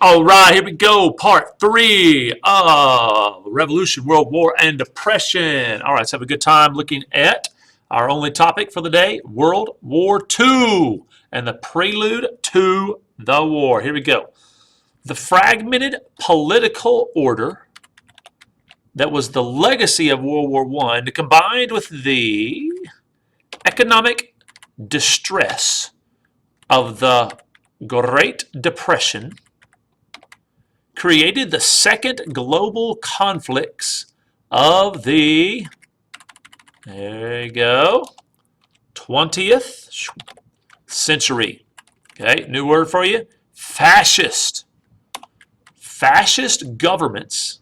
All right, here we go. Part 3 of Revolution, World War, and Depression. All right, let's have a good time looking at our only topic for the day, World War II, and the prelude to the war. Here we go. The fragmented political order that was the legacy of World War I, combined with the economic distress of the Great Depression, created the second global conflicts of the, there you go, 20th century. Okay, new word for you, fascist. Fascist governments,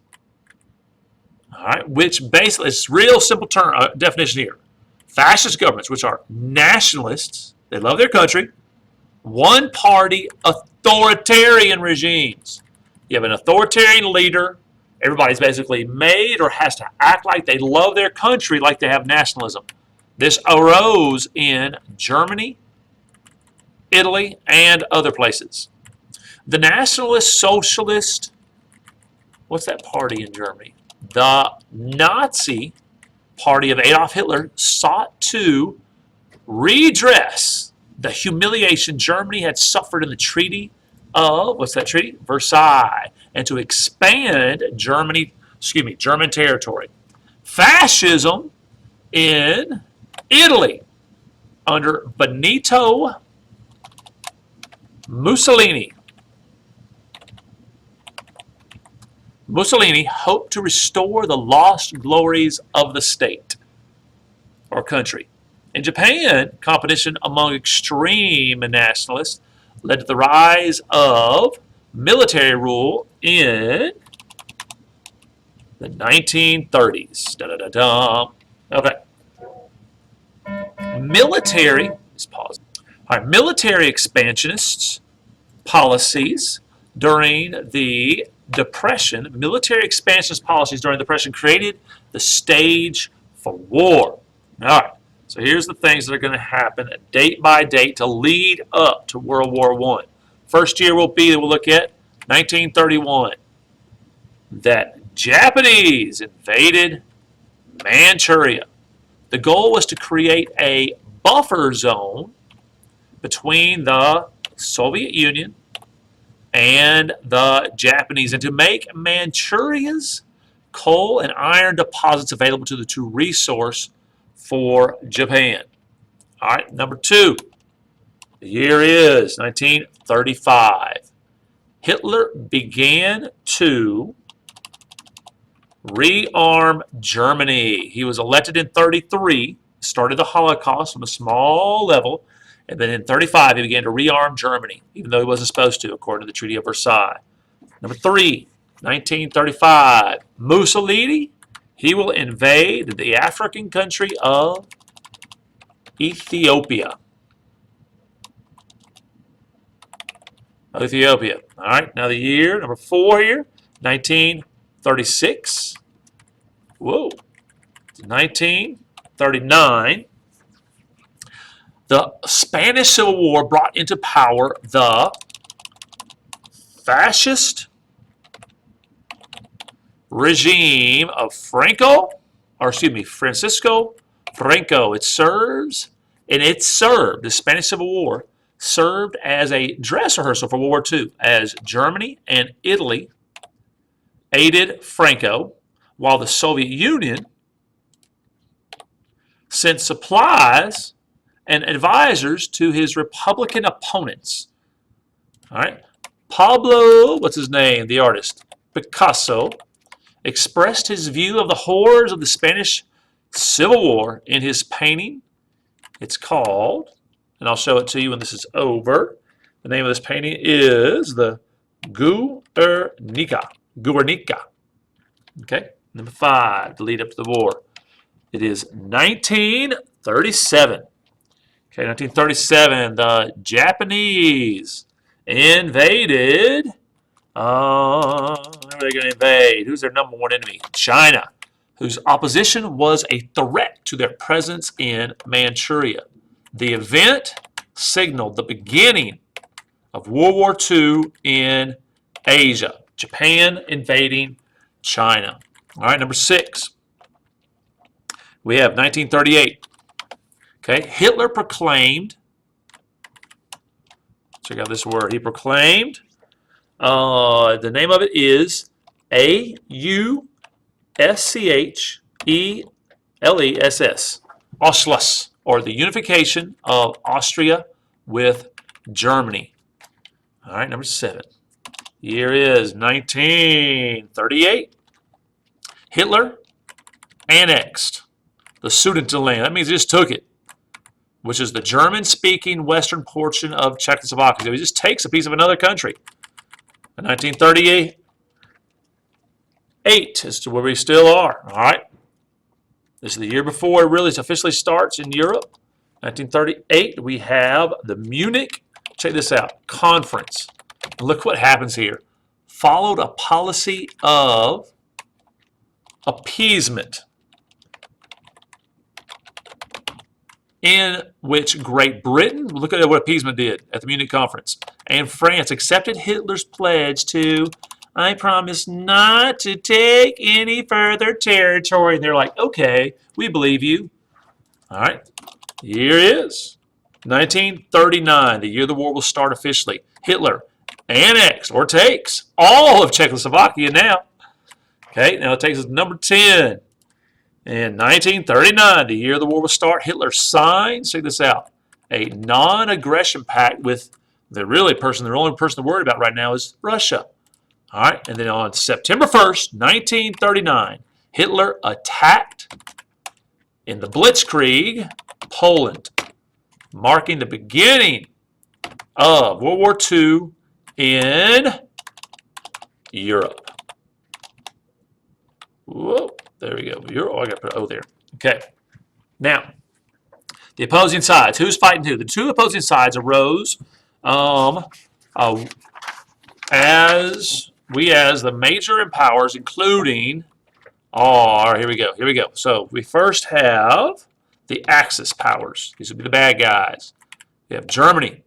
all right, which basically, it's real simple term definition here. Fascist governments, which are nationalists, they love their country, one-party authoritarian regimes. You have an authoritarian leader. Everybody's basically made or has to act like they love their country, like they have nationalism. This arose in Germany, Italy, and other places. The Nationalist Socialist, what's that party in Germany? The Nazi Party of Adolf Hitler sought to redress the humiliation Germany had suffered in the Treaty of, what's that treaty? Versailles, and to expand German territory. Fascism in Italy under Benito Mussolini. Mussolini hoped to restore the lost glories of the state or country. In Japan, competition among extreme nationalists led to the rise of military rule in the 1930s. Okay. Military, let's pause. All right, military expansionists policies during the Depression, military expansionist policies during the Depression created the stage for war. All right. So here's the things that are going to happen date by date to lead up to World War I. First year we'll look at 1931. That Japanese invaded Manchuria. The goal was to create a buffer zone between the Soviet Union and the Japanese, and to make Manchuria's coal and iron deposits available to the two resource for Japan. All right, number 2. The year is 1935. Hitler began to rearm Germany. He was elected in 33, started the Holocaust from a small level, and then in 35 he began to rearm Germany, even though he wasn't supposed to, according to the Treaty of Versailles. Number 3, 1935. Mussolini, he will invade the African country of Ethiopia. Ethiopia. All right, now the year, number 4 here, 1936. Whoa. 1939. The Spanish Civil War brought into power the fascist regime of Francisco Franco. The Spanish Civil War served as a dress rehearsal for World War II, as Germany and Italy aided Franco, while the Soviet Union sent supplies and advisors to his Republican opponents. All right. Pablo, what's his name? The artist, Picasso, expressed his view of the horrors of the Spanish Civil War in his painting. It's called, and I'll show it to you when this is over. The name of this painting is the Guernica. Okay. Number 5, the lead up to the war. It is 1937. Okay, 1937, the Japanese invaded. Who are they going to invade? Who's their number 1 enemy? China, whose opposition was a threat to their presence in Manchuria. The event signaled the beginning of World War II in Asia. Japan invading China. All right, number 6. We have 1938. Okay, Hitler proclaimed, check out this word, he proclaimed, the name of it is AUSCHELESS, Auschluss, or the unification of Austria with Germany. All right, number 7. Year is 1938. Hitler annexed the Sudetenland. That means he just took it, which is the German-speaking western portion of Czechoslovakia. So he just takes a piece of another country. In 1938 as to where we still are. All right. This is the year before it really officially starts in Europe. 1938, we have the Munich, check this out, conference. Look what happens here. Followed a policy of appeasement in which Great Britain, look at what appeasement did at the Munich conference, and France accepted Hitler's pledge to, I promise not to take any further territory. And they're like, okay, we believe you. All right, here is 1939, the year the war will start officially. Hitler annexed or takes all of Czechoslovakia now. Okay, now it takes us to number 10. In 1939, the year the war will start, Hitler signed, check this out, a non-aggression pact with the only person to worry about right now is Russia. All right, and then on September 1st, 1939, Hitler attacked in the Blitzkrieg, Poland, marking the beginning of World War II in Europe. Whoa, there we go. I got to put O there. Okay. Now, the opposing sides. Who's fighting who? The two opposing sides arose as the major powers, including, here we go. So we first have the Axis powers. These would be the bad guys. You have Germany,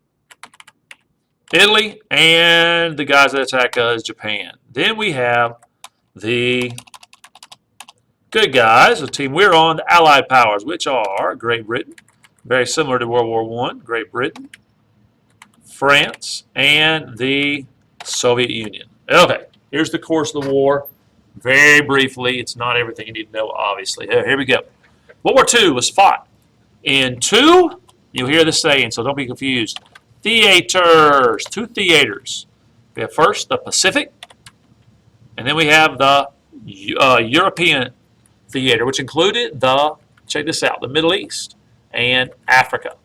Italy, and the guys that attack us, Japan. Then we have the good guys, the team we're on, the Allied powers, which are Great Britain, very similar to World War I, Great Britain, France, and the Soviet Union. Okay, here's the course of the war. Very briefly, it's not everything you need to know, obviously. Here we go. World War II was fought in two, you'll hear this saying, so don't be confused, theaters, 2 theaters. We have first the Pacific, and then we have the European theater, which included check this out, the Middle East and Africa.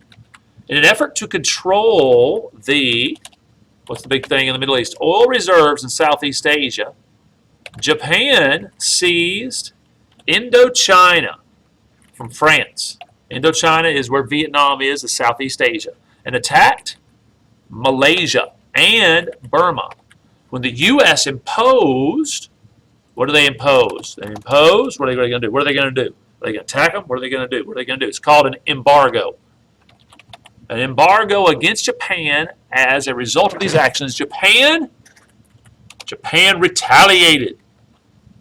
In an effort to control what's the big thing in the Middle East? Oil reserves in Southeast Asia, Japan seized Indochina from France. Indochina is where Vietnam is, the Southeast Asia, and attacked Malaysia and Burma. When the U.S. imposed, what do they impose? They impose, what are they going to do? What are they going to do? Are they going to attack them? What are they going to do? What are they going to do? It's called an embargo. An embargo against Japan. As a result of these actions, Japan retaliated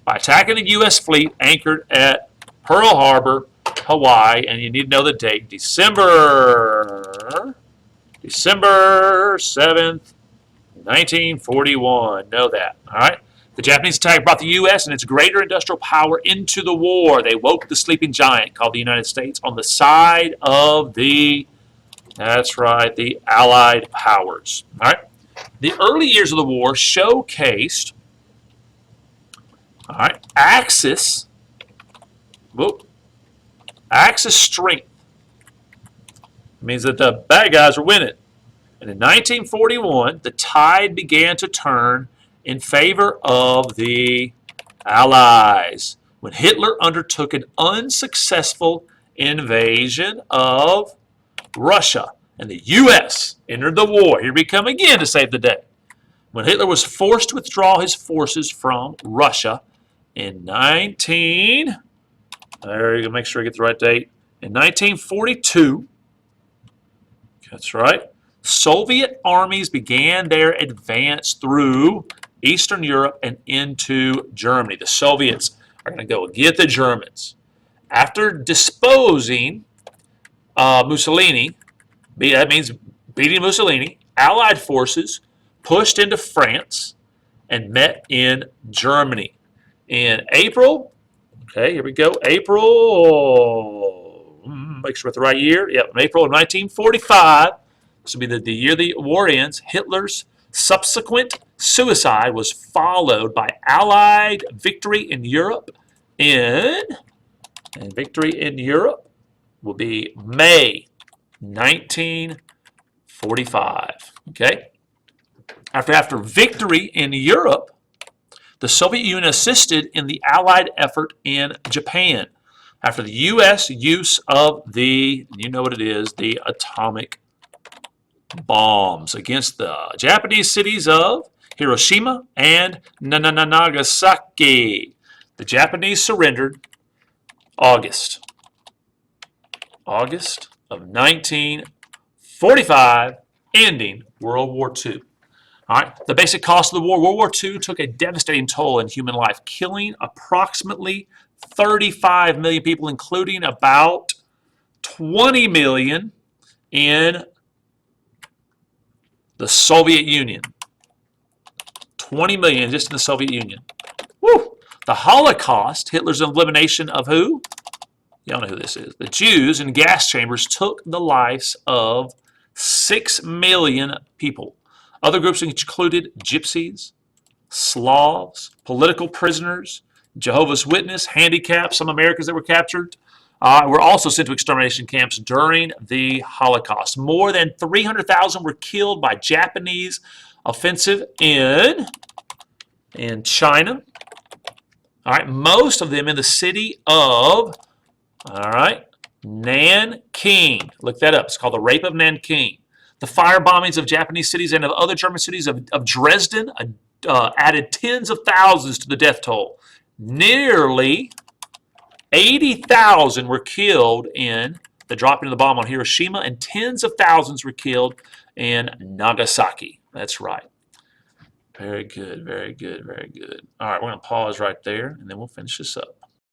by attacking a U.S. fleet anchored at Pearl Harbor, Hawaii, and you need to know the date, December 7th, 1941. Know that, all right? The Japanese attack brought the U.S. and its greater industrial power into the war. They woke the sleeping giant called the United States on the side of that's right, the Allied powers. All right. The early years of the war showcased, all right, Axis strength. It means that the bad guys were winning. And in 1941, the tide began to turn in favor of the Allies when Hitler undertook an unsuccessful invasion of Russia, and the U.S. entered the war. Here we come again to save the day. When Hitler was forced to withdraw his forces from Russia in make sure I get the right date, in 1942, that's right, Soviet armies began their advance through Eastern Europe and into Germany. The Soviets are going to go get the Germans. After disposing Mussolini, that means beating Mussolini, Allied forces pushed into France and met in Germany. In April, okay, here we go, April, make sure it's the right year, yep, in April of 1945, this will be the year the war ends, Hitler's subsequent suicide was followed by Allied victory in Europe and victory in Europe will be May 1945. Okay. After victory in Europe, the Soviet Union assisted in the Allied effort in Japan. After the U.S. use of the, you know what it is, the atomic bombs against the Japanese cities of Hiroshima and Nagasaki. The Japanese surrendered August of 1945, ending World War II. All right, the basic cost of the war. World War II took a devastating toll in human life, killing approximately 35 million people, including about 20 million in the Soviet Union. 20 million just in the Soviet Union. Woo! The Holocaust, Hitler's elimination of who? Y'all know who this is. The Jews in gas chambers took the lives of 6 million people. Other groups included gypsies, Slavs, political prisoners, Jehovah's Witnesses, handicapped, some Americans that were captured. Were also sent to extermination camps during the Holocaust. More than 300,000 were killed by Japanese offensive in China. All right, most of them in the city of, all right, Nanking. Look that up. It's called the Rape of Nanking. The fire bombings of Japanese cities and of other German cities of Dresden added tens of thousands to the death toll. Nearly 80,000 were killed in the dropping of the bomb on Hiroshima, and tens of thousands were killed in Nagasaki. That's right. Very good, very good, very good. All right, we're going to pause right there, and then we'll finish this up.